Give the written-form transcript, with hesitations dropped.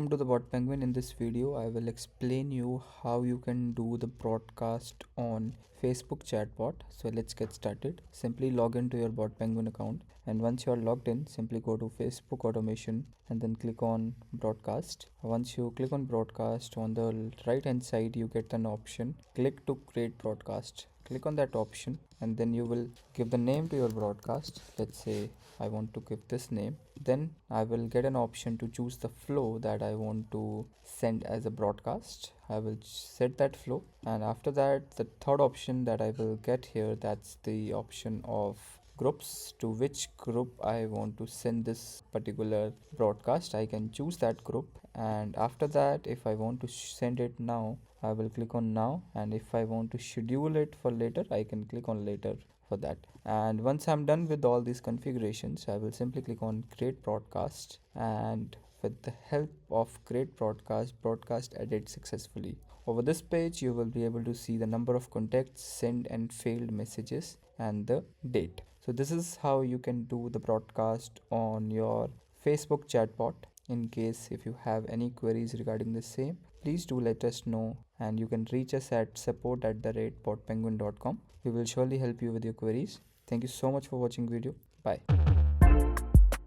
Welcome to the BotPenguin. In this video, I will explain you how you can do the broadcast on Facebook Chatbot. So let's get started. Simply log into your BotPenguin account, and once you are logged in, simply go to Facebook Automation and then click on Broadcast. Once you click on Broadcast, on the right hand side you get an option, click to create broadcast. Click on that option and then you will give the name to your broadcast. Let's say I want to give this name. Then I will get an option to choose the flow that I want to send as a broadcast. I will set that flow, and after that the third option that I will get here, that's the option of groups, to which group I want to send this particular broadcast. I can choose that group, and after that if I want to send it now, I will click on now, and if I want to schedule it for later, I can click on later for that. And once I'm done with all these configurations, I will simply click on create broadcast, and with the help of create broadcast added successfully. Over this page you will be able to see the number of contacts, sent and failed messages, and the date. So this is how you can do the broadcast on your Facebook chatbot. In case if you have any queries regarding the same, please do let us know, and you can reach us at support@botpenguin.com. We will surely help you with your queries. Thank you so much for watching video. Bye.